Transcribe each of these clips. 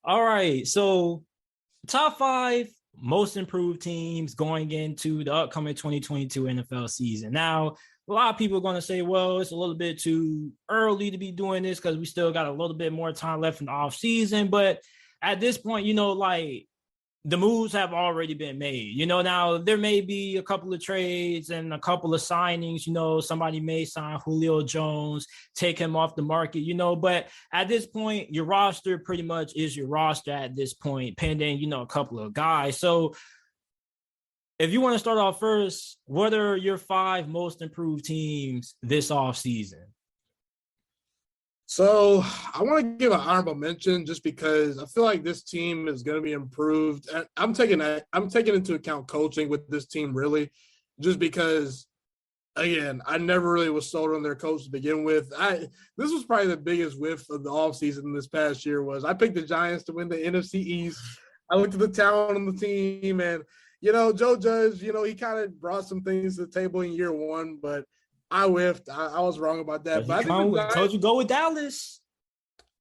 All right. So, top five most improved teams going into the upcoming 2022 NFL season. Now, a lot of people are going to say, well, it's a little bit too early to be doing this because we still got a little bit more time left in the offseason. But at this point, like the moves have already been made. Now there may be a couple of trades and a couple of signings. Somebody may sign Julio Jones, take him off the market, but at this point, your roster pretty much is your roster at this point, pending, a couple of guys. So if you want to start off first, what are your five most improved teams this offseason? So I want to give an honorable mention just because I feel like this team is going to be improved. And I'm taking into account coaching with this team really, just because again, I never really was sold on their coach to begin with. This was probably the biggest whiff of the offseason this past year was I picked the Giants to win the NFC East. I looked at the talent on the team and Joe Judge, he kind of brought some things to the table in year one, but I whiffed. I was wrong about that. But I told you go with Dallas.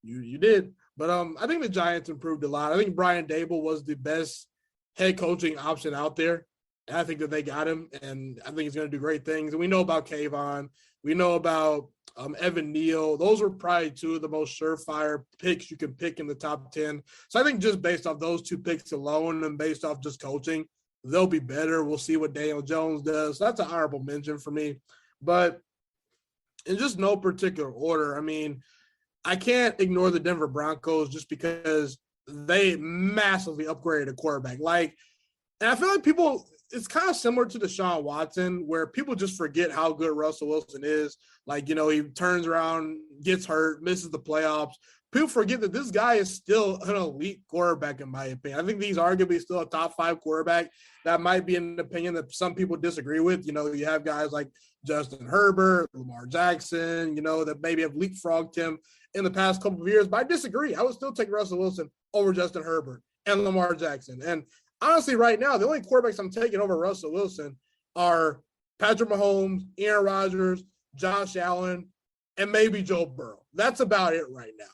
You did. But I think the Giants improved a lot. I think Brian Dable was the best head coaching option out there. And I think that they got him, and I think he's going to do great things. And we know about Kayvon. We know about Evan Neal. Those were probably two of the most surefire picks you can pick in the top 10. So I think just based off those two picks alone and based off just coaching, they'll be better. We'll see what Daniel Jones does. So that's an honorable mention for me. But in just no particular order, I mean, I can't ignore the Denver Broncos just because they massively upgraded a quarterback. And I feel like it's kind of similar to Deshaun Watson, where people just forget how good Russell Wilson is. He turns around, gets hurt, misses the playoffs. People forget that this guy is still an elite quarterback, in my opinion. I think he's arguably still a top 5 quarterback. That might be an opinion that some people disagree with. You have guys like Justin Herbert, Lamar Jackson, that maybe have leapfrogged him in the past couple of years. But I disagree. I would still take Russell Wilson over Justin Herbert and Lamar Jackson. And honestly, right now, the only quarterbacks I'm taking over Russell Wilson are Patrick Mahomes, Aaron Rodgers, Josh Allen, and maybe Joe Burrow. That's about it right now.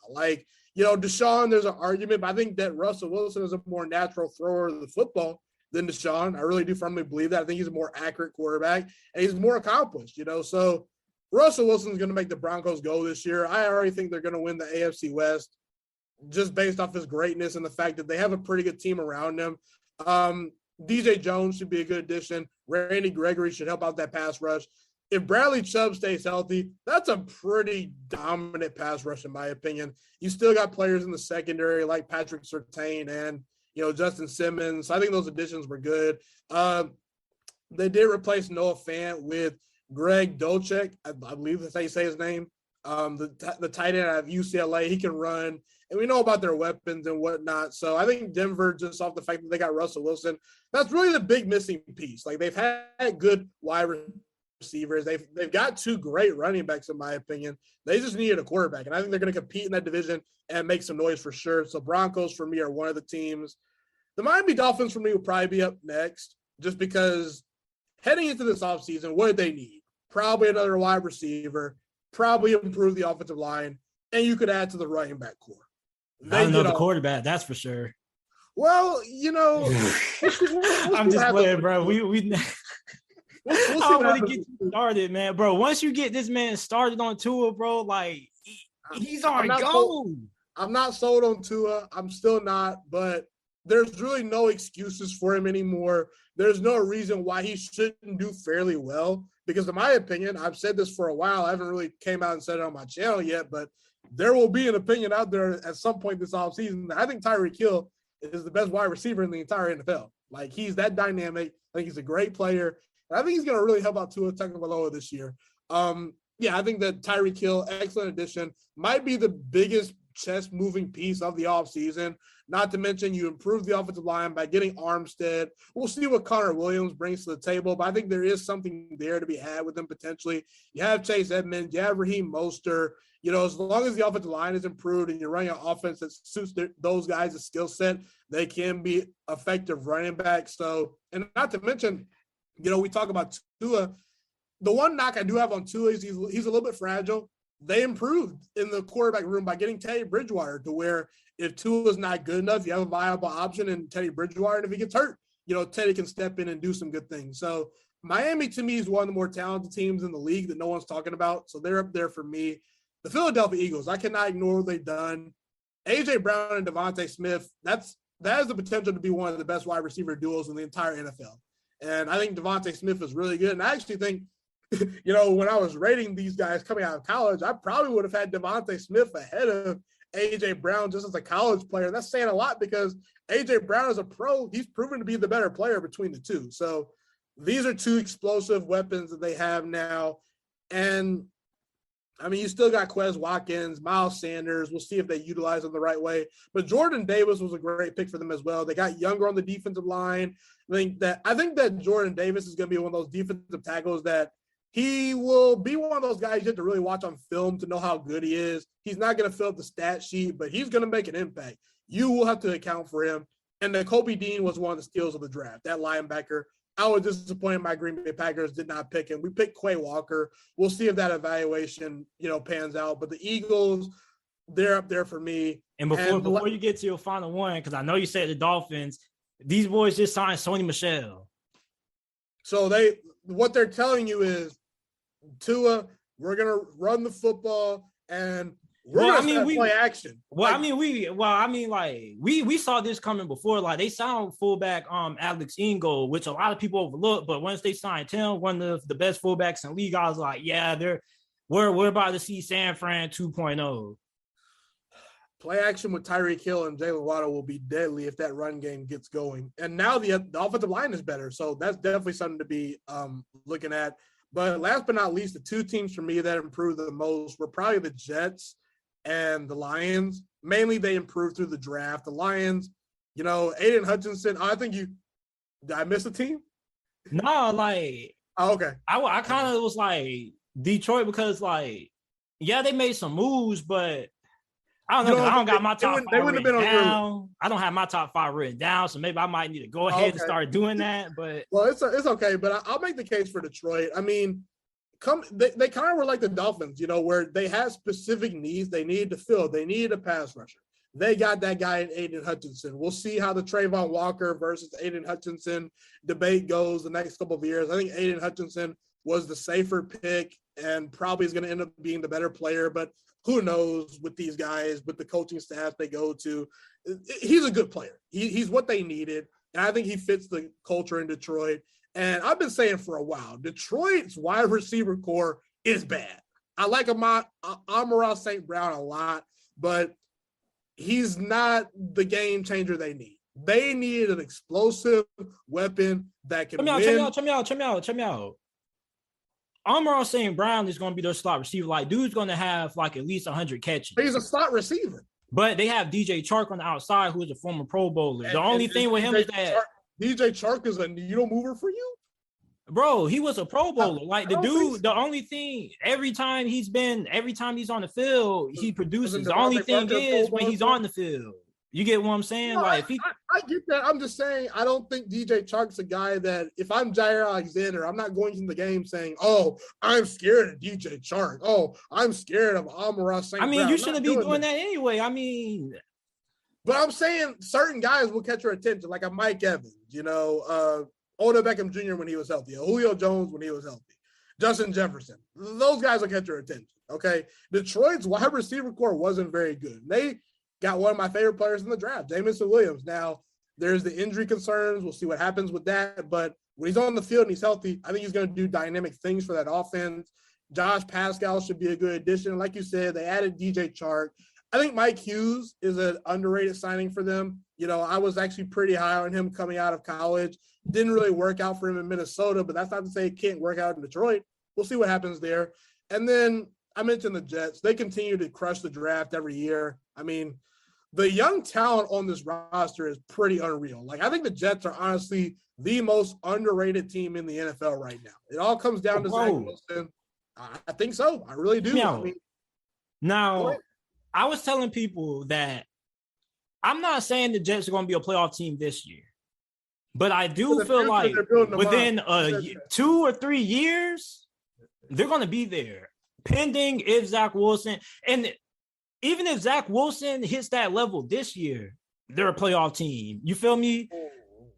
Deshaun, there's an argument, but I think that Russell Wilson is a more natural thrower of the football than Deshaun. I really do firmly believe that. I think he's a more accurate quarterback, and he's more accomplished, So Russell Wilson's going to make the Broncos go this year. I already think they're going to win the AFC West just based off his greatness and the fact that they have a pretty good team around him. DJ Jones should be a good addition. Randy Gregory should help out that pass rush. If Bradley Chubb stays healthy, that's a pretty dominant pass rush, in my opinion. You still got players in the secondary like Patrick Surtain and, Justin Simmons. I think those additions were good. They did replace Noah Fant with Greg Dolchek. I believe that's how you say his name. The tight end out of UCLA, he can run. And we know about their weapons and whatnot. So I think Denver, just off the fact that they got Russell Wilson, that's really the big missing piece. They've had good wide receivers. They've got 2 great running backs, in my opinion. They just needed a quarterback. And I think they're going to compete in that division and make some noise for sure. So Broncos, for me, are one of the teams. The Miami Dolphins, for me, will probably be up next just because heading into this offseason, what did they need? Probably another wide receiver, probably improve the offensive line, and you could add to the running back core. Not another quarterback, that's for sure. Well, I'm just playing, bro. We'll I want to get you started, man, bro. Once you get this man started on Tua, bro, he's on go. I'm not sold on Tua. I'm still not, but there's really no excuses for him anymore. There's no reason why he shouldn't do fairly well because, in my opinion, I've said this for a while. I haven't really came out and said it on my channel yet, but there will be an opinion out there at some point this offseason. I think Tyreek Hill is the best wide receiver in the entire NFL. He's that dynamic. I think he's a great player. And I think he's going to really help out Tua Tagovailoa this year. I think that Tyreek Hill, excellent addition, might be the biggest chest-moving piece of the offseason. Not to mention you improve the offensive line by getting Armstead. We'll see what Connor Williams brings to the table, but I think there is something there to be had with him potentially. You have Chase Edmonds, you have Raheem Mostert. As long as the offensive line is improved and you're running an offense that suits those guys' skill set, they can be effective running backs. So, and not to mention, we talk about Tua. The one knock I do have on Tua is he's a little bit fragile. they improved in the quarterback room by getting Teddy Bridgewater to where if Tua is not good enough, you have a viable option in Teddy Bridgewater. And if he gets hurt, Teddy can step in and do some good things. So Miami, to me, is one of the more talented teams in the league that no one's talking about. So they're up there for me. The Philadelphia Eagles, I cannot ignore what they've done. A.J. Brown and Devontae Smith, that has the potential to be one of the best wide receiver duos in the entire NFL. And I think Devontae Smith is really good. And I actually think, when I was rating these guys coming out of college, I probably would have had Devontae Smith ahead of A.J. Brown just as a college player. That's saying a lot because A.J. Brown is a pro. He's proven to be the better player between the two. So these are two explosive weapons that they have now. And, you still got Quez Watkins, Miles Sanders. We'll see if they utilize them the right way. But Jordan Davis was a great pick for them as well. They got younger on the defensive line. I think that Jordan Davis is going to be one of those defensive tackles that he will be one of those guys you have to really watch on film to know how good he is. He's not going to fill up the stat sheet, but he's going to make an impact. You will have to account for him. And then Kobe Dean was one of the steals of the draft, that linebacker. I was disappointed my Green Bay Packers did not pick him. We picked Quay Walker. We'll see if that evaluation, pans out. But the Eagles, they're up there for me. And before you get to your final one, because I know you said the Dolphins, these boys just signed Sony Michel. So what they're telling you is, Tua, we're gonna run the football and we're gonna play action. We saw this coming before. Like they signed fullback Alex Ingold, which a lot of people overlook. But once they signed him, one of the best fullbacks in the league, I was like, yeah, we're about to see San Fran 2.0. Play action with Tyreek Hill and Jalen Waddle will be deadly if that run game gets going. And now the offensive line is better, so that's definitely something to be looking at. But last but not least, the two teams for me that improved the most were probably the Jets and the Lions. Mainly they improved through the draft. The Lions, Aiden Hutchinson, did I miss a team? No, okay. I kind of was like Detroit because they made some moves, but I don't know. I don't got my top five written down. I don't have my top five written down, so maybe I might need to go ahead and start doing that. But it's okay. But I'll make the case for Detroit. They kind of were like the Dolphins, where they had specific needs they needed to fill. They needed a pass rusher. They got that guy in Aiden Hutchinson. We'll see how the Trayvon Walker versus Aiden Hutchinson debate goes the next couple of years. I think Aiden Hutchinson was the safer pick and probably is going to end up being the better player, but who knows with these guys, with the coaching staff they go to. He's a good player. He's what they needed, and I think he fits the culture in Detroit. And I've been saying for a while, Detroit's wide receiver core is bad. I like Amon-Ra St. Brown a lot, but he's not the game changer they need. They need an explosive weapon that can win. Check me out. Amon-Ra St. Brown is going to be their slot receiver. Dude's going to have at least 100 catches. He's a slot receiver. But they have DJ Chark on the outside, who is a former Pro Bowler. The only thing with him is that DJ Chark is a needle mover for you? Bro, he was a Pro Bowler. The only thing, every time he's on the field, he produces. The only thing is when he's on the field. You get what I'm saying? No, I get that. I'm just saying I don't think DJ Chark's a guy that if I'm Jair Alexander, I'm not going in the game saying, "Oh, I'm scared of DJ Chark. Oh, I'm scared of Amon-Ra St. Brown." You shouldn't be doing that anyway. But I'm saying certain guys will catch your attention, like a Mike Evans, Odell Beckham Jr. when he was healthy, Julio Jones when he was healthy, Justin Jefferson. Those guys will catch your attention. Okay, Detroit's wide receiver core wasn't very good. They got one of my favorite players in the draft, Jamison Williams. Now, there's the injury concerns. We'll see what happens with that. But when he's on the field and he's healthy, I think he's going to do dynamic things for that offense. Josh Pascal should be a good addition. Like you said, they added DJ Chark. I think Mike Hughes is an underrated signing for them. I was actually pretty high on him coming out of college. Didn't really work out for him in Minnesota, but that's not to say it can't work out in Detroit. We'll see what happens there. And then I mentioned the Jets. They continue to crush the draft every year. The young talent on this roster is pretty unreal. I think the Jets are honestly the most underrated team in the NFL right now. It all comes down to Zach Wilson. I think so. I really do. Now, I was telling people that I'm not saying the Jets are going to be a playoff team this year, but I do feel like within 2 or 3 years, they're going to be there. pending if Zach Wilson, and even if Zach Wilson hits that level this year, they're a playoff team. You feel me?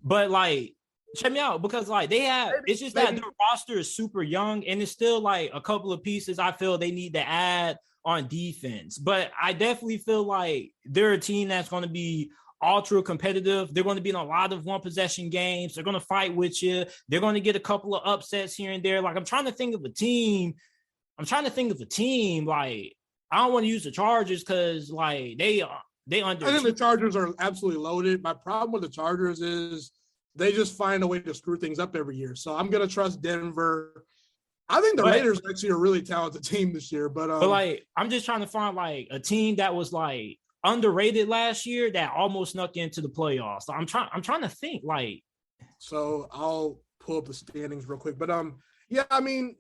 But like, check me out, because like it's just that their roster is super young, and it's still like a couple of pieces I feel they need to add on defense. But I definitely feel like they're a team that's going to be ultra competitive. They're going to be in a lot of one possession games. They're going to fight with you. They're going to get a couple of upsets here and there. Like, I'm trying to think of a team. Like, I don't want to use the Chargers because like they under. I think the Chargers are absolutely loaded. My problem with the Chargers is they just find a way to screw things up every year. So I'm going to trust Denver. I think the Raiders actually are a really talented team this year, but like, I'm just trying to find like a team that was like underrated last year that almost snuck into the playoffs. So I'm trying to think like. So I'll pull up the standings real quick, but yeah, I mean,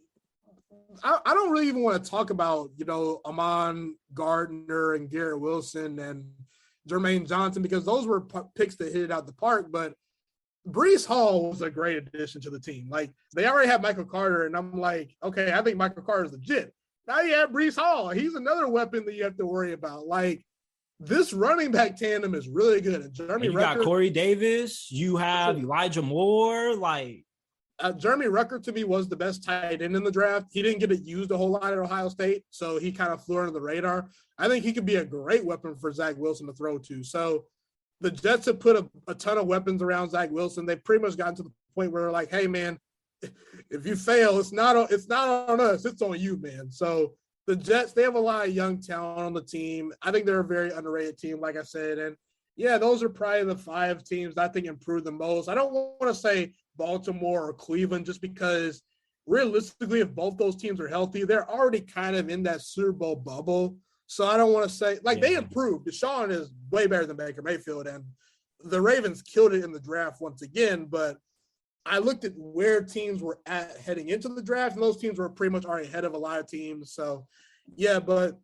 I don't really even want to talk about, you know, Amon Gardner and Garrett Wilson and Jermaine Johnson, because those were picks that hit it out the park, but Breece Hall was a great addition to the team. Like, they already have Michael Carter, and I'm like, okay, I think Michael Carter is legit. Now you have Breece Hall. He's another weapon that you have to worry about. Like, this running back tandem is really good. And you got Corey Davis. You have Elijah Moore. Like, Jeremy Rucker, to me, was the best tight end in the draft. He didn't get it used a whole lot at Ohio State, so he kind of flew under the radar. I think he could be a great weapon for Zach Wilson to throw to. So the Jets have put a ton of weapons around Zach Wilson. They've pretty much gotten to the point where they're like, hey, man, if you fail, it's not on us. It's on you, man. So the Jets, they have a lot of young talent on the team. I think they're a very underrated team, like I said. And, yeah, those are probably the 5 teams I think improved the most. I don't want to say Baltimore or Cleveland just because realistically, if both those teams are healthy, they're already kind of in that Super Bowl bubble. So I don't want to say – like, they improved. Deshaun is way better than Baker Mayfield, and the Ravens killed it in the draft once again. But I looked at where teams were at heading into the draft, and those teams were pretty much already ahead of a lot of teams. So, yeah, but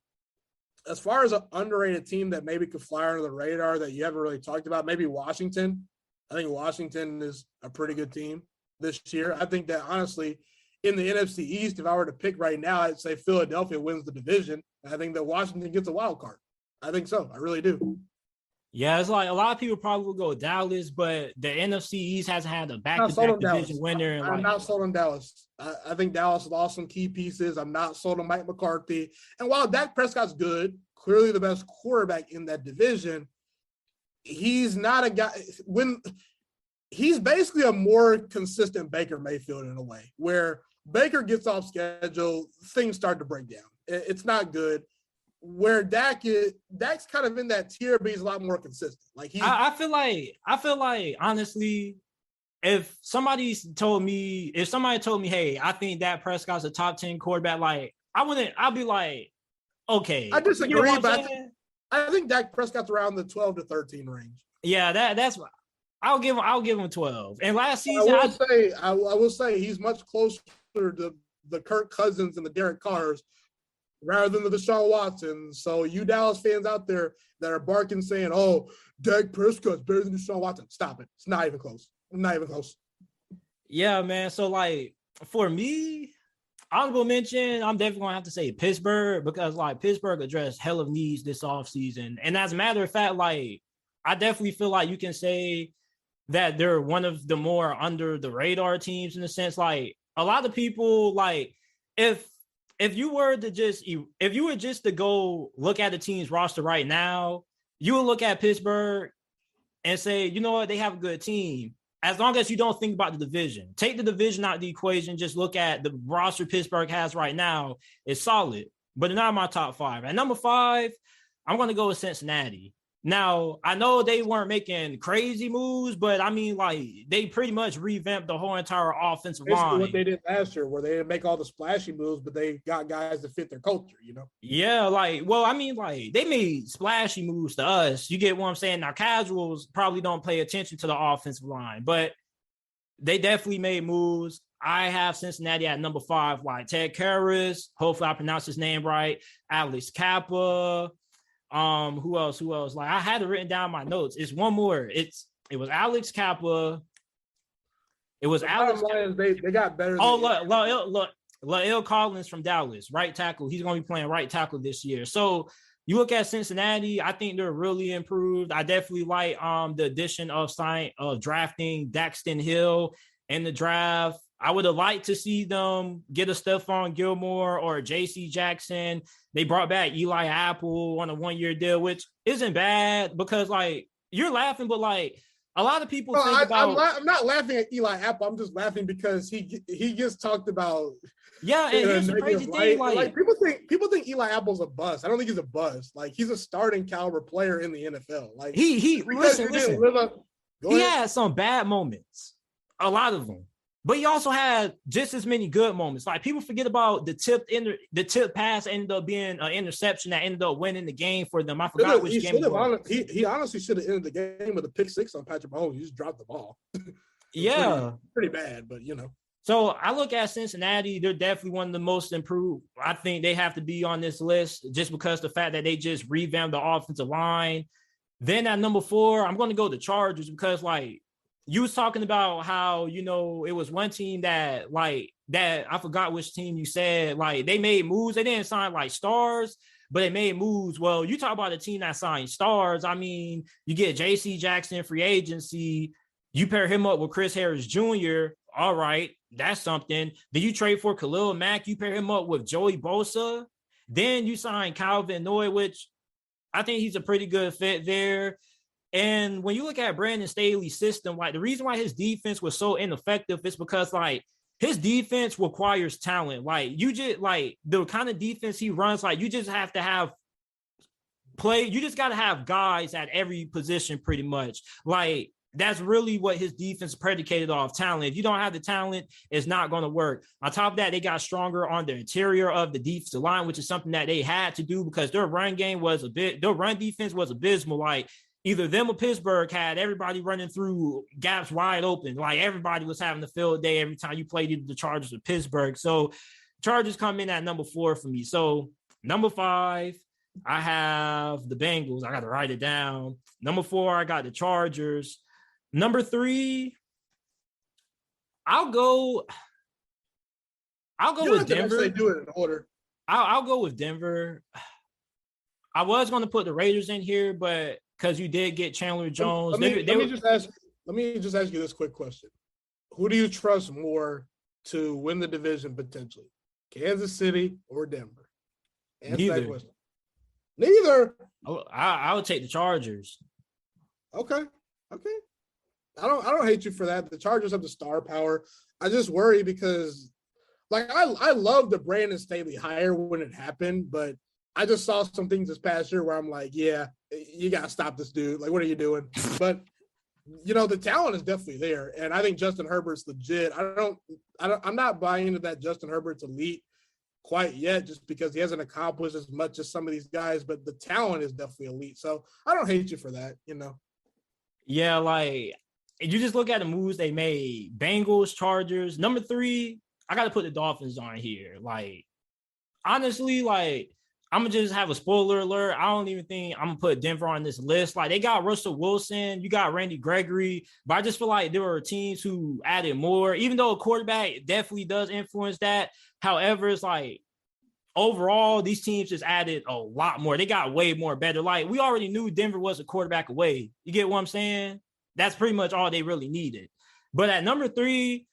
as far as an underrated team that maybe could fly under the radar that you haven't really talked about, maybe Washington. I think Washington is a pretty good team this year. I think that, honestly, in the NFC East, if I were to pick right now, I'd say Philadelphia wins the division. I think that Washington gets a wild card. I think so. I really do. Yeah, it's like a lot of people probably will go Dallas, but the NFC East hasn't had a back-to-back division winner. I'm not sold on Dallas. I think Dallas lost some key pieces. I'm not sold on Mike McCarthy. And while Dak Prescott's good, clearly the best quarterback in that division, he's not a guy he's basically a more consistent Baker Mayfield in a way, where Baker gets off schedule, things start to break down. It's not good. Where Dak's kind of in that tier, but he's a lot more consistent. Like I feel like honestly, if somebody told me, hey, I think Dak Prescott's a top 10 quarterback, like I'll be like, okay. I disagree, but I think Dak Prescott's around the 12 to 13 range. Yeah, that's what I'll give him 12. And last season, I will say he's much closer to the Kirk Cousins and the Derek Carrs rather than the Deshaun Watson. So you Dallas fans out there that are barking saying, oh, Dak Prescott's better than Deshaun Watson, stop it. It's not even close. Not even close. Yeah, man. So, like, for me, honorable mention, I'm definitely going to have to say Pittsburgh, because, like, Pittsburgh addressed hell of needs this offseason. And as a matter of fact, like, I definitely feel like you can say that they're one of the more under the radar teams, in a sense. Like, a lot of people, like, if you were just to go look at the team's roster right now, you would look at Pittsburgh and say, you know what, they have a good team. As long as you don't think about the division, take the division out of the equation, just look at the roster Pittsburgh has right now. It's solid, but they're not in my top 5. At number 5, I'm going to go with Cincinnati. Now, I know they weren't making crazy moves, but I mean, like, they pretty much revamped the whole entire offensive line. What they did last year, where they didn't make all the splashy moves, but they got guys that fit their culture, you know? Yeah, like, well, I mean, like, they made splashy moves to us. You get what I'm saying? Now, casuals probably don't pay attention to the offensive line, but they definitely made moves. I have Cincinnati at number 5, like Ted Karras. Hopefully I pronounced his name right. Alex Kappa. Who else? Like, I had it written down in my notes. It's one more. It was Alex Kappa. It was Alex. They got better. Oh, look. Lael Collins from Dallas, right tackle. He's going to be playing right tackle this year. So you look at Cincinnati, I think they're really improved. I definitely like the addition of drafting Daxton Hill in the draft. I would have liked to see them get a Stephon Gilmore or a J.C. Jackson. They brought back Eli Apple on a 1-year deal, which isn't bad because, like, you're laughing, but, like, a lot of people think about... I'm not laughing at Eli Apple. I'm just laughing because he gets talked about. Yeah, and here's the crazy thing, like people think Eli Apple's a bust. I don't think he's a bust. Like, he's a starting caliber player in the NFL. Like, listen. He had some bad moments, a lot of them, but he also had just as many good moments. Like, people forget about the tip pass ended up being an interception that ended up winning the game for them. I forgot which game it was. He honestly should have ended the game with a pick six on Patrick Mahomes. He just dropped the ball. Yeah, pretty bad, but you know. So I look at Cincinnati, they're definitely one of the most improved. I think they have to be on this list just because the fact that they just revamped the offensive line. Then at number 4, I'm going to go the Chargers because, like, you was talking about how, you know, it was one team that I forgot which team you said, like, they made moves. They didn't sign like stars, but they made moves. Well, you talk about a team that signed stars. I mean, you get J.C. Jackson free agency. You pair him up with Chris Harris Jr., all right, that's something. Then you trade for Khalil Mack. You pair him up with Joey Bosa. Then you sign Calvin Noy, which I think he's a pretty good fit there. And when you look at Brandon Staley's system, like, the reason why his defense was so ineffective is because, like, his defense requires talent. Like, you just, like, the kind of defense he runs, like, you just have to have you just got to have guys at every position pretty much. Like, that's really what his defense is predicated off, talent. If you don't have the talent, it's not going to work. On top of that, they got stronger on the interior of the defensive line, which is something that they had to do because their run defense was abysmal. Like, either them or Pittsburgh had everybody running through gaps wide open. Like, everybody was having a field day every time you played either the Chargers or Pittsburgh. So Chargers come in at number 4 for me. So number 5, I have the Bengals. I got to write it down. Number 4, I got the Chargers. Number 3, I'll go with Denver. They do it in order. I'll go with Denver. I was going to put the Raiders in here, but because you did get Chandler Jones. Let me just ask you this quick question. Who do you trust more to win the division potentially? Kansas City or Denver? Answer that question. Neither. I would take the Chargers. Okay. I don't hate you for that. The Chargers have the star power. I just worry because, like, I love the Brandon Staley hire when it happened, but I just saw some things this past year where I'm like, yeah, you got to stop this dude. Like, what are you doing? But, you know, the talent is definitely there. And I think Justin Herbert's legit. I'm not buying into that Justin Herbert's elite quite yet just because he hasn't accomplished as much as some of these guys, but the talent is definitely elite. So I don't hate you for that, you know? Yeah, like, you just look at the moves they made. Bengals, Chargers. Number 3, I got to put the Dolphins on here. Like, honestly, like, I'm going to just have a spoiler alert. I don't even think I'm going to put Denver on this list. Like, they got Russell Wilson. You got Randy Gregory. But I just feel like there were teams who added more, even though a quarterback definitely does influence that. However, it's like, overall, these teams just added a lot more. They got way more better. Like, we already knew Denver was a quarterback away. You get what I'm saying? That's pretty much all they really needed. But at number 3,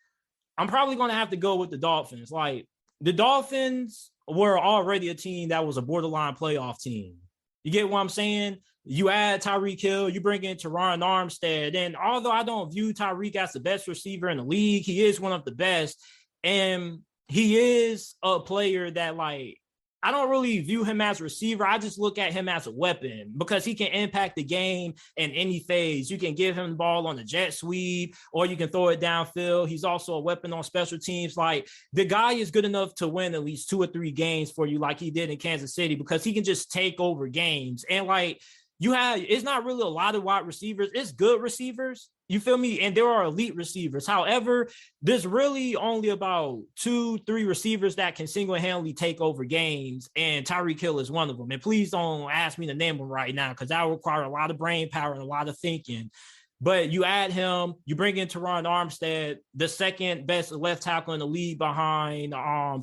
I'm probably going to have to go with the Dolphins. Like, the Dolphins were already a team that was a borderline playoff team. You get what I'm saying? You add Tyreek Hill, you bring in Teron Armstead. And although I don't view Tyreek as the best receiver in the league, he is one of the best. And he is a player that, like, I don't really view him as a receiver. I just look at him as a weapon because he can impact the game in any phase. You can give him the ball on the jet sweep or you can throw it downfield. He's also a weapon on special teams. Like, the guy is good enough to win at least 2 or 3 games for you like he did in Kansas City because he can just take over games. And, like, it's not really a lot of wide receivers. It's good receivers. You feel me? And there are elite receivers. However, there's really only about 2-3 receivers that can single-handedly take over games, and Tyreek Hill is one of them. And please don't ask me to name them right now because that will require a lot of brain power and a lot of thinking. But you add him, you bring in Teron Armstead, the second best left tackle in the league behind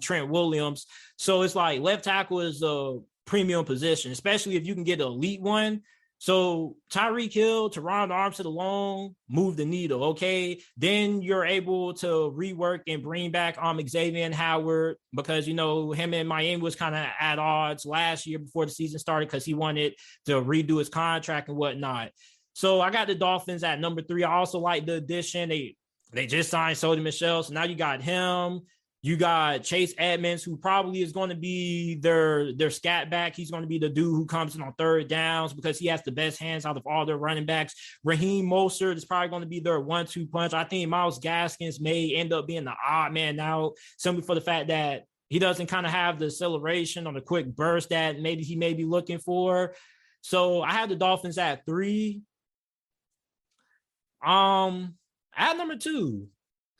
Trent Williams. So it's like left tackle is a premium position, especially if you can get an elite one. So Tyreek Hill, Teron Armstead alone move the needle, okay? Then you're able to rework and bring back Xavier Howard because, you know, him and Miami was kind of at odds last year before the season started because he wanted to redo his contract and whatnot. So I got the Dolphins at number 3. I also like the addition. They just signed Sony Michel. So now you got him. You got Chase Edmonds, who probably is going to be their scat back. He's going to be the dude who comes in on third downs because he has the best hands out of all their running backs. Raheem Mostert is probably going to be their 1-2 punch. I think Myles Gaskins may end up being the odd man out simply for the fact that he doesn't kind of have the acceleration or the quick burst that maybe he may be looking for. So I have the Dolphins at 3. At number 2.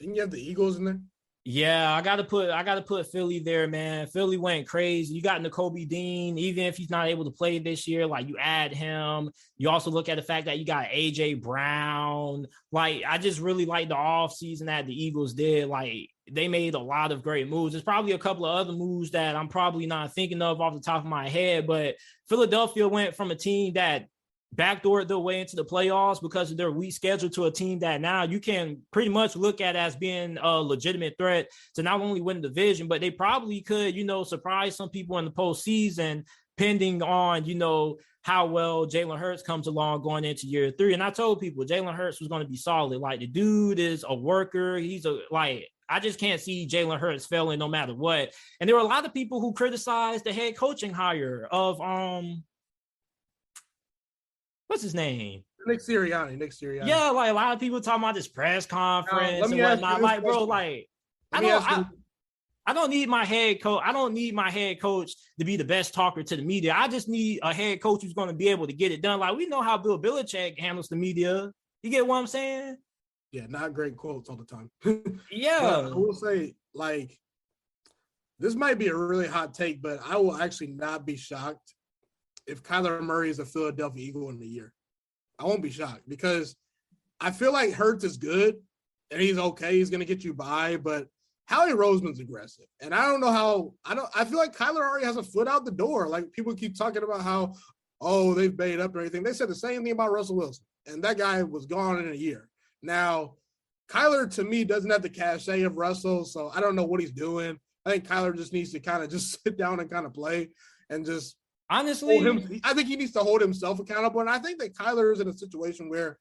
Didn't you have the Eagles in there? Yeah, I gotta put Philly there, man. Philly went crazy. You got Nakobe Dean, even if he's not able to play this year, like you add him. You also look at the fact that you got AJ Brown. Like, I just really like the offseason that the Eagles did. Like, they made a lot of great moves. There's probably a couple of other moves that I'm probably not thinking of off the top of my head, but Philadelphia went from a team that backdoored their way into the playoffs because of their weak schedule to a team that now you can pretty much look at as being a legitimate threat to not only win the division, but they probably could, you know, surprise some people in the postseason, pending on, you know, how well Jalen Hurts comes along going into year 3. And I told people Jalen Hurts was going to be solid. Like, the dude is a worker. I just can't see Jalen Hurts failing no matter what. And there were a lot of people who criticized the head coaching hire of, what's his name? Nick Sirianni. Yeah, like a lot of people talking about this press conference and whatnot. Like, bro, like I don't need my head coach. I don't need my head coach to be the best talker to the media. I just need a head coach who's going to be able to get it done. Like, we know how Bill Belichick handles the media. You get what I'm saying? Yeah, not great quotes all the time. Yeah. But I will say, like, this might be a really hot take, but I will actually not be shocked if Kyler Murray is a Philadelphia Eagle in the year. I won't be shocked because I feel like Hurts is good and he's okay. He's going to get you by, but Howie Roseman's aggressive. And I don't know I feel like Kyler already has a foot out the door. Like, people keep talking about how, oh, they've made up and everything. They said the same thing about Russell Wilson, and that guy was gone in a year. Now, Kyler, to me, doesn't have the cachet of Russell, so I don't know what he's doing. I think Kyler just needs to kind of just sit down and kind of play and just honestly, I think he needs to hold himself accountable. And I think that Kyler is in a situation where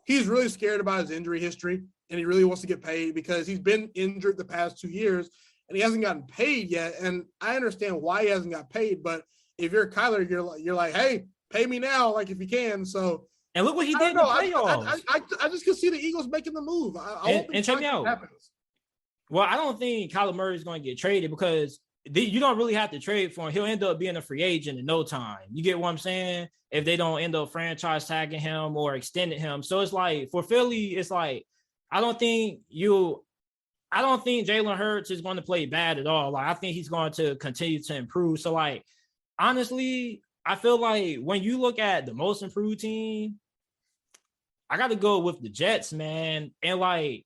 he's really scared about his injury history and he really wants to get paid because he's been injured the past 2 years and he hasn't gotten paid yet. And I understand why he hasn't got paid, but if you're Kyler, you're like, hey, pay me now, like, if you can. So, and look what he did in the playoffs. I just can see the Eagles making the move. And check me out. Happens. Well, I don't think Kyler Murray is going to get traded because you don't really have to trade for him. He'll end up being a free agent in no time. You get what I'm saying? If they don't end up franchise tagging him or extending him. So it's like, for Philly, it's like, I don't think Jalen Hurts is going to play bad at all. Like, I think he's going to continue to improve. So, like, honestly, I feel like when you look at the most improved team, I got to go with the Jets, man. And, like,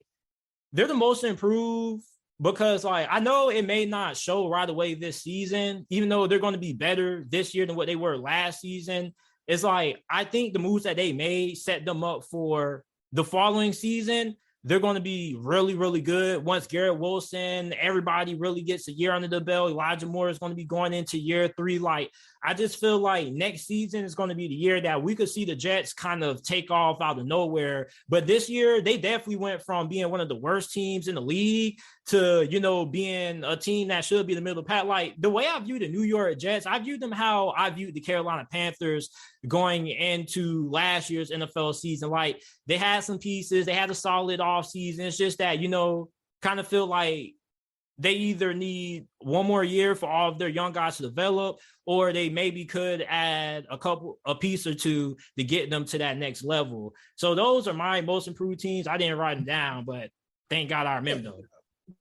they're the most improved because, like, I know it may not show right away this season, even though they're going to be better this year than what they were last season. It's like, I think the moves that they made set them up for the following season. They're going to be really, really good. Once Garrett Wilson, everybody really gets a year under the belt. Elijah Moore is going to be going into year 3. Like, I just feel like next season is going to be the year that we could see the Jets kind of take off out of nowhere. But this year, they definitely went from being one of the worst teams in the league to, you know, being a team that should be in the middle of the pack. Like, the way I view the New York Jets, I view them how I viewed the Carolina Panthers going into last year's NFL season. Like, they had some pieces, they had a solid offseason. It's just that, you know, kind of feel like they either need one more year for all of their young guys to develop, or they maybe could add a piece or two to get them to that next level. So those are my most improved teams. I didn't write them down, but thank God I remember them.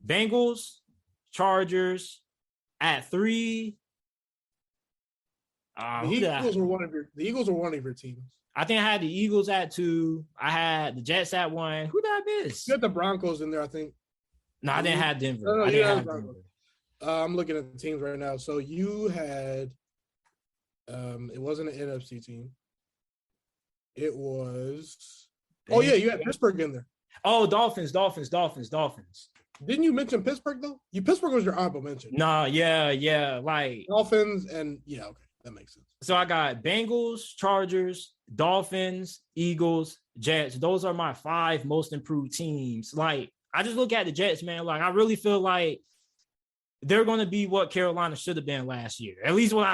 Bengals, Chargers at 3. The Eagles were one of your teams. I think I had the Eagles at 2. I had the Jets at 1. Who did I miss? You had the Broncos in there, I think. No, I didn't have Denver. No, I didn't have Denver. I'm looking at the teams right now. So you had, it wasn't an NFC team. It was. Oh yeah, you had Pittsburgh in there. Oh, Dolphins. Didn't you mention Pittsburgh though? Pittsburgh was your honorable mention. No, yeah, like Dolphins and yeah, okay, that makes sense. So I got Bengals, Chargers, Dolphins, Eagles, Jets. Those are my 5 most improved teams. Like I just look at the Jets, man. Like I really feel like they're going to be what Carolina should have been last year. At least what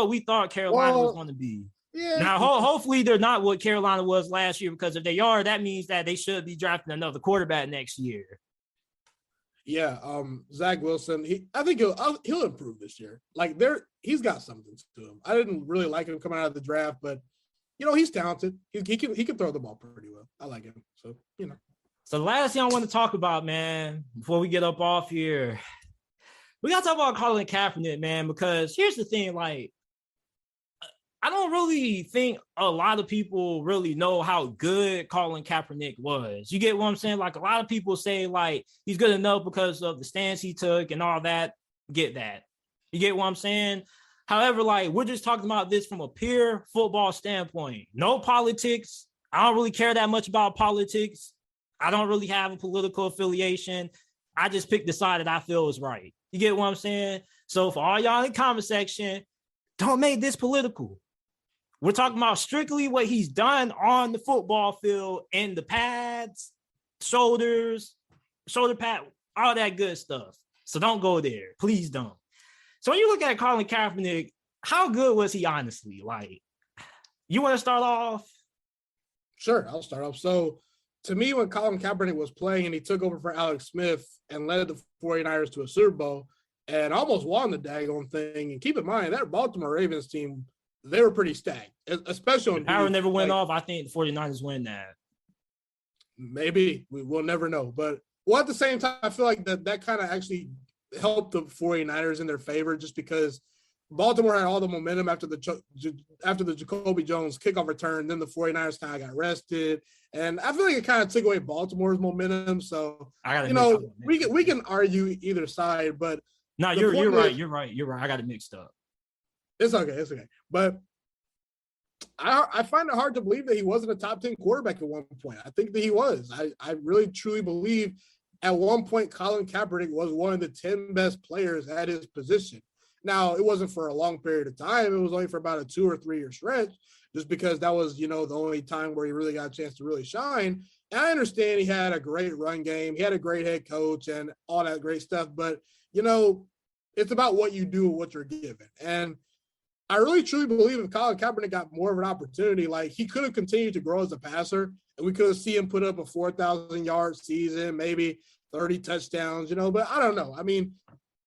we thought Carolina was going to be. Yeah. Now, hopefully they're not what Carolina was last year, because if they are, that means that they should be drafting another quarterback next year. Yeah, Zach Wilson. I think he'll improve this year. Like he's got something to him. I didn't really like him coming out of the draft, but he's talented. He can throw the ball pretty well. I like him. So So the last thing I want to talk about, man, before we get up off here, we got to talk about Colin Kaepernick, man, because here's the thing, like, I don't really think a lot of people really know how good Colin Kaepernick was. You get what I'm saying? Like, a lot of people say, like, he's good enough because of the stance he took and all that. Get that. You get what I'm saying? However, like, we're just talking about this from a pure football standpoint. No politics. I don't really care that much about politics. I don't really have a political affiliation. I just pick the side that I feel is right. You get what I'm saying? So for all y'all in the comment section, don't make this political. We're talking about strictly what he's done on the football field and the pads, shoulders, shoulder pad, all that good stuff. So don't go there. Please don't. So when you look at Colin Kaepernick, how good was he, honestly? Like, you want to start off? Sure, I'll start off. So to me, when Colin Kaepernick was playing and he took over for Alex Smith and led the 49ers to a Super Bowl and almost won the daggone thing. And keep in mind, that Baltimore Ravens team, they were pretty stacked, especially when power never went off. I think the 49ers win that. Maybe. We'll never know. But at the same time, I feel like that kind of actually helped the 49ers in their favor, just because Baltimore had all the momentum after the Jacoby Jones kickoff return. Then the 49ers kind of got rested. And I feel like it kind of took away Baltimore's momentum. So, we can argue either side, but no, you're right. You're right. I got it mixed up. It's okay. But I find it hard to believe that he wasn't a top 10 quarterback at one point. I think that he was. I really, truly believe at one point Colin Kaepernick was one of the 10 best players at his position. Now, it wasn't for a long period of time. It was only for about a 2 or 3 year stretch, just because that was, the only time where he really got a chance to really shine. And I understand he had a great run game. He had a great head coach and all that great stuff. But, it's about what you do and what you're given. And I really truly believe if Colin Kaepernick got more of an opportunity, like, he could have continued to grow as a passer, and we could have seen him put up a 4,000-yard season, maybe 30 touchdowns, but I don't know. I mean,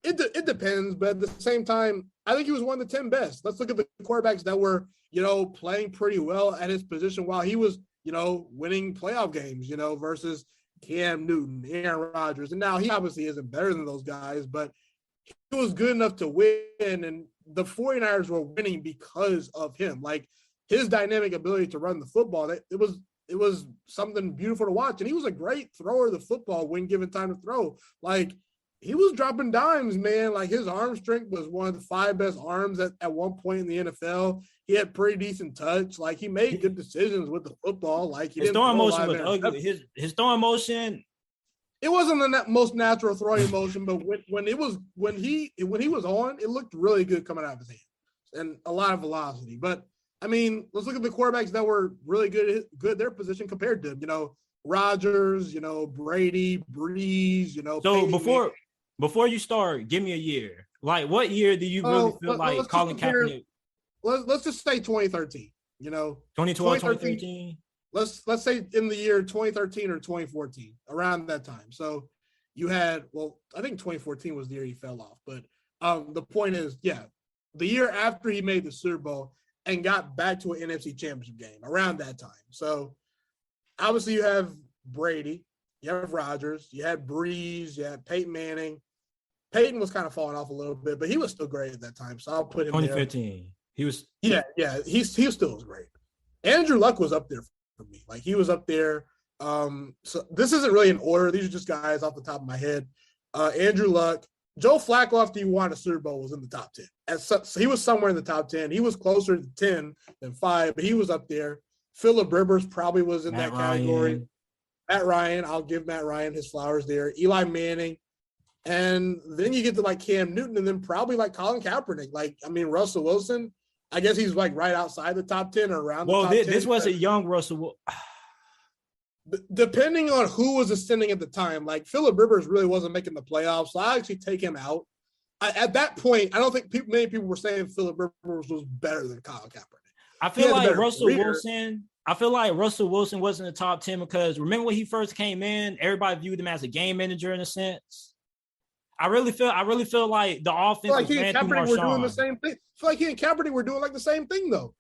it depends, but at the same time, I think he was one of the 10 best. Let's look at the quarterbacks that were, playing pretty well at his position while he was, winning playoff games, versus Cam Newton, Aaron Rodgers. And now he obviously isn't better than those guys, but he was good enough to win, and the 49ers were winning because of him. Like, his dynamic ability to run the football, it was something beautiful to watch. And he was a great thrower of the football when given time to throw. Like, he was dropping dimes, man. Like, his arm strength was one of the 5 best arms at one point in the NFL. He had pretty decent touch. Like, he made good decisions with the football. Like, his throwing motion was ugly. His throwing motion, it wasn't the most natural throwing motion, but when he was on, it looked really good coming out of his hands and a lot of velocity. But I mean, let's look at the quarterbacks that were really good at their position compared to him. Rodgers, Brady, Breeze, So Peyton, before you start, give me a year. Like, what year do you really feel like Colin Kaepernick? Let's just say 2013. 2012, 2013. Let's say in the year 2013 or 2014, around that time. So you had, I think 2014 was the year he fell off. But the point is, the year after he made the Super Bowl and got back to an NFC Championship game, around that time. So obviously you have Brady, you have Rodgers, you had Breeze, you had Peyton Manning. Peyton was kind of falling off a little bit, but he was still great at that time. So I'll put him 2015. He was. Yeah. He still was great. Andrew Luck was up there for me. Like he was up there. So this isn't really in order. These are just guys off the top of my head. Andrew Luck, Joe Flacco after he won a Super Bowl was in the top 10. So he was somewhere in the top 10. He was closer to 10 than 5, but he was up there. Phillip Rivers probably was in that category. Matt Ryan, I'll give Matt Ryan his flowers there. Eli Manning. And then you get to like Cam Newton and then probably like Colin Kaepernick. Like, I mean, Russell Wilson, I guess he's like right outside the top 10 or around the top 10. This was a young Russell. Depending on who was ascending at the time, like Phillip Rivers really wasn't making the playoffs, so I actually take him out. At that point, I don't think many people were saying Phillip Rivers was better than Colin Kaepernick. I feel like Russell Wilson. I feel like Russell Wilson wasn't in the top 10 because remember when he first came in, everybody viewed him as a game manager in a sense. I really feel like the offense. Like he and Kaepernick were doing the same thing. I feel like he and Kaepernick were doing like the same thing though.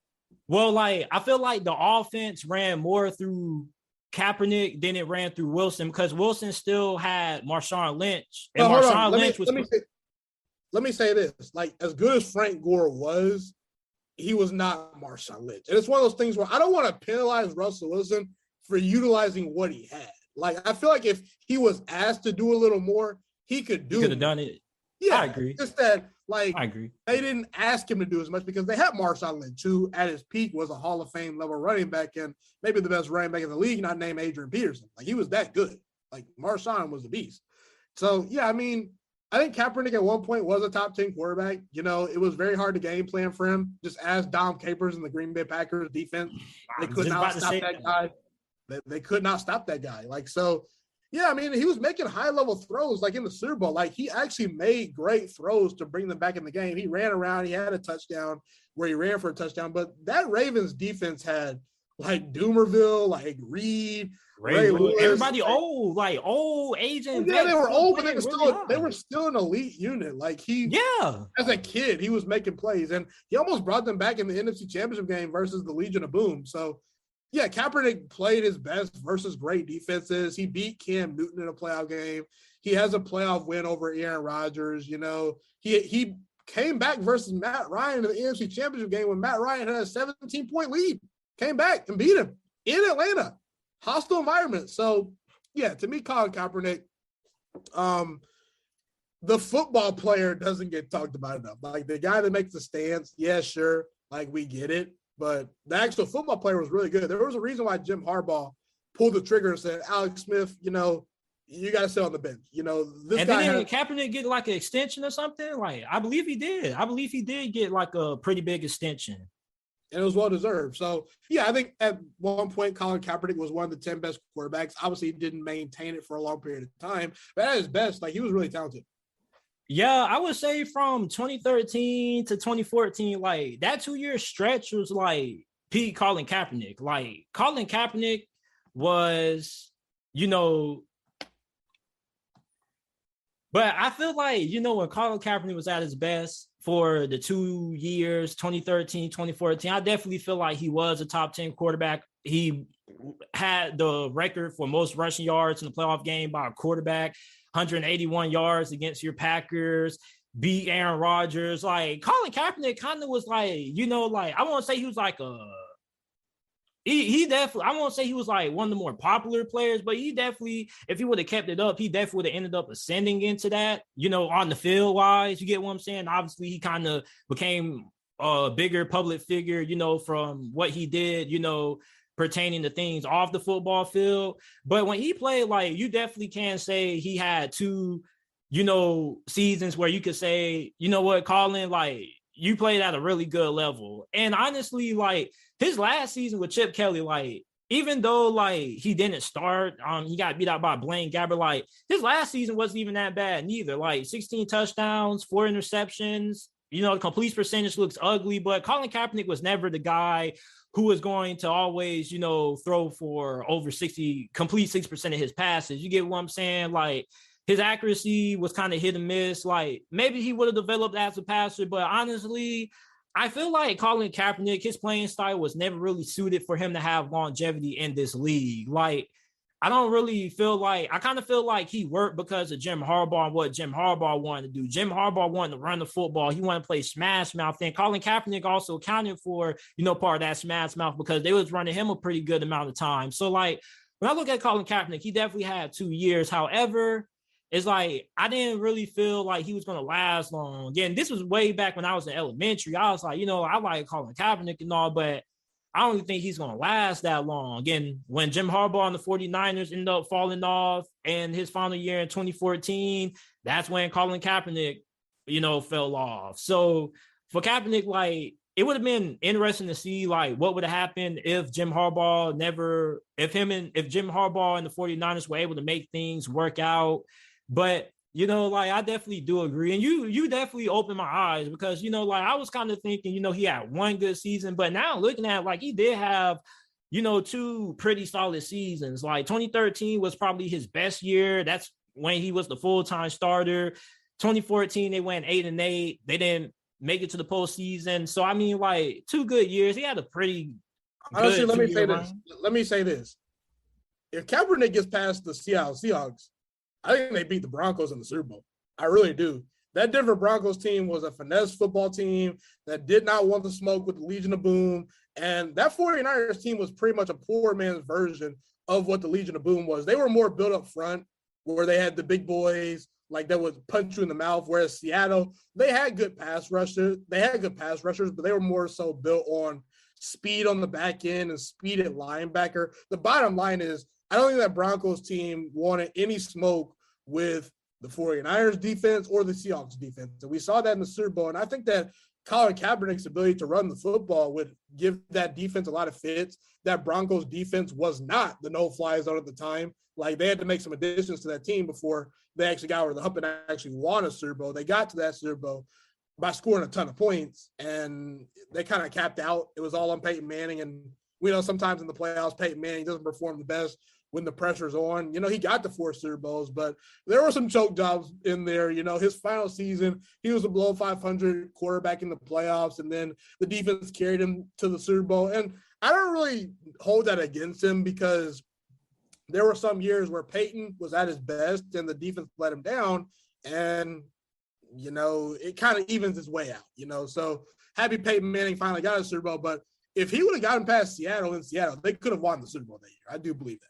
Well, like I feel like the offense ran more through Kaepernick than it ran through Wilson because Wilson still had Marshawn Lynch. And Marshawn Lynch was. Let me say this: like as good as Frank Gore was, he was not Marshawn Lynch. And it's one of those things where I don't want to penalize Russell Wilson for utilizing what he had. Like I feel like if he was asked to do a little more, he could do. He could have done it. Yeah, I agree. Just that, like, I agree. They didn't ask him to do as much because they had Marshawn Lynch, who at his peak was a Hall of Fame level running back and maybe the best running back in the league, not named Adrian Peterson. Like, he was that good. Like, Marshawn was the beast. So, yeah, I mean, I think Kaepernick at one point was a top 10 quarterback. You know, it was very hard to game plan for him. Just ask Dom Capers and the Green Bay Packers defense. They could not stop that guy. They could not stop that guy. Like, so – yeah, I mean, he was making high-level throws, like in the Super Bowl. Like, he actually made great throws to bring them back in the game. He ran around. He had a touchdown where he ran for a touchdown. But that Ravens defense had, like, Doomerville, like Reed, Ray Lewis. Everybody old, like old agent. Yeah, they were old, but they were still an elite unit. Like, as a kid, he was making plays. And he almost brought them back in the NFC Championship game versus the Legion of Boom. So, yeah, Kaepernick played his best versus great defenses. He beat Cam Newton in a playoff game. He has a playoff win over Aaron Rodgers. You know, he came back versus Matt Ryan in the NFC Championship game when Matt Ryan had a 17-point lead. Came back and beat him in Atlanta. Hostile environment. So, yeah, to me, Colin Kaepernick, the football player doesn't get talked about enough. Like, the guy that makes the stance, yeah, sure, like, we get it. But the actual football player was really good. There was a reason why Jim Harbaugh pulled the trigger and said, Alex Smith, you know, you got to sit on the bench. You know, this and guy didn't Kaepernick get like an extension or something? Like, I believe he did. I believe he did get like a pretty big extension. And it was well-deserved. So, yeah, I think at one point, Colin Kaepernick was one of the 10 best quarterbacks. Obviously, he didn't maintain it for a long period of time. But at his best, like, he was really talented. Yeah, I would say from 2013 to 2014, like that 2-year stretch was like peak Colin Kaepernick. Like Colin Kaepernick was, you know, but I feel like, you know, when Colin Kaepernick was at his best for the 2 years, 2013, 2014, I definitely feel like he was a top 10 quarterback. He had the record for most rushing yards in the playoff game by a quarterback. 181 yards against your Packers, beat Aaron Rodgers. Like Colin Kaepernick kind of was like, you know, like I won't say he was like he definitely, I won't say he was like one of the more popular players, but he definitely, if he would have kept it up, he definitely would have ended up ascending into that, you know, on the field wise. You get what I'm saying? Obviously, he kind of became a bigger public figure, you know, from what he did, you know, pertaining to things off the football field. But when he played, like, you definitely can say he had 2, you know, seasons where you could say, you know what, Colin, like, you played at a really good level. And honestly, like, his last season with Chip Kelly, like, even though, like, he didn't start, he got beat out by Blaine Gabbert, like, his last season wasn't even that bad neither. Like, 16 touchdowns, 4 interceptions. You know, the complete percentage looks ugly, but Colin Kaepernick was never the guy who is going to always, you know, throw for over 60% of his passes. You get what I'm saying? Like, his accuracy was kind of hit and miss. Like, maybe he would have developed as a passer, but honestly, I feel like Colin Kaepernick, his playing style was never really suited for him to have longevity in this league. Like, I don't really feel like, I kind of feel like he worked because of Jim Harbaugh and what Jim Harbaugh wanted to do. Jim Harbaugh wanted to run the football. He wanted to play smash mouth. And Colin Kaepernick also accounted for, part of that smash mouth because they was running him a pretty good amount of time. So like, when I look at Colin Kaepernick, he definitely had 2 years. However, it's like, I didn't really feel like he was going to last long. Again, this was way back when I was in elementary. I was like, I like Colin Kaepernick and all, but I don't even think he's going to last that long. Again, when Jim Harbaugh and the 49ers ended up falling off and his final year in 2014, that's when Colin Kaepernick, fell off. So for Kaepernick, like, it would have been interesting to see, like, what would have happened if Jim Harbaugh and the 49ers were able to make things work out. But I definitely do agree. And you definitely opened my eyes because, I was kind of thinking, he had one good season, but now looking at like he did have, 2 pretty solid seasons. Like 2013 was probably his best year. That's when he was the full-time starter. 2014, they went 8-8. They didn't make it to the postseason. So, I mean, like 2 good years. He had a pretty honestly, let me say this. If Kaepernick gets past the Seattle Seahawks, I think they beat the Broncos in the Super Bowl. I really do. That Denver Broncos team was a finesse football team that did not want to smoke with the Legion of Boom. And that 49ers team was pretty much a poor man's version of what the Legion of Boom was. They were more built up front where they had the big boys like that would punch you in the mouth, whereas Seattle, they had good pass rushers. But they were more so built on speed on the back end and speed at linebacker. The bottom line is, I don't think that Broncos team wanted any smoke with the 49ers defense or the Seahawks defense. And we saw that in the Super Bowl. And I think that Colin Kaepernick's ability to run the football would give that defense a lot of fits. That Broncos defense was not the no-fly zone at the time. Like, they had to make some additions to that team before they actually got over the hump and actually won a Super Bowl. They got to that Super Bowl by scoring a ton of points, and they kind of capped out. It was all on Peyton Manning. And we know sometimes in the playoffs, Peyton Manning doesn't perform the best when the pressure's on. He got the 4 Super Bowls, but there were some choke jobs in there. His final season, he was a below 500 quarterback in the playoffs, and then the defense carried him to the Super Bowl. And I don't really hold that against him because there were some years where Peyton was at his best and the defense let him down, and, it kind of evens its way out, So happy Peyton Manning finally got a Super Bowl, but if he would have gotten past Seattle in Seattle, they could have won the Super Bowl that year. I do believe that.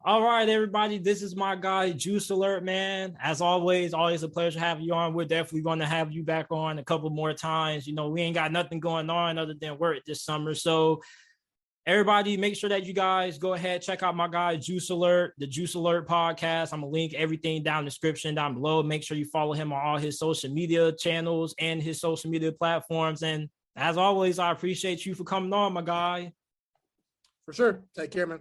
All right, everybody. This is my guy, Juice Alert, man. As always a pleasure having you on. We're definitely going to have you back on a couple more times. We ain't got nothing going on other than work this summer. So everybody, make sure that you guys go ahead, check out my guy, Juice Alert, the Juice Alert podcast. I'm going to link everything down in the description down below. Make sure you follow him on all his social media channels and his social media platforms. And as always, I appreciate you for coming on, my guy. For sure. Take care, man.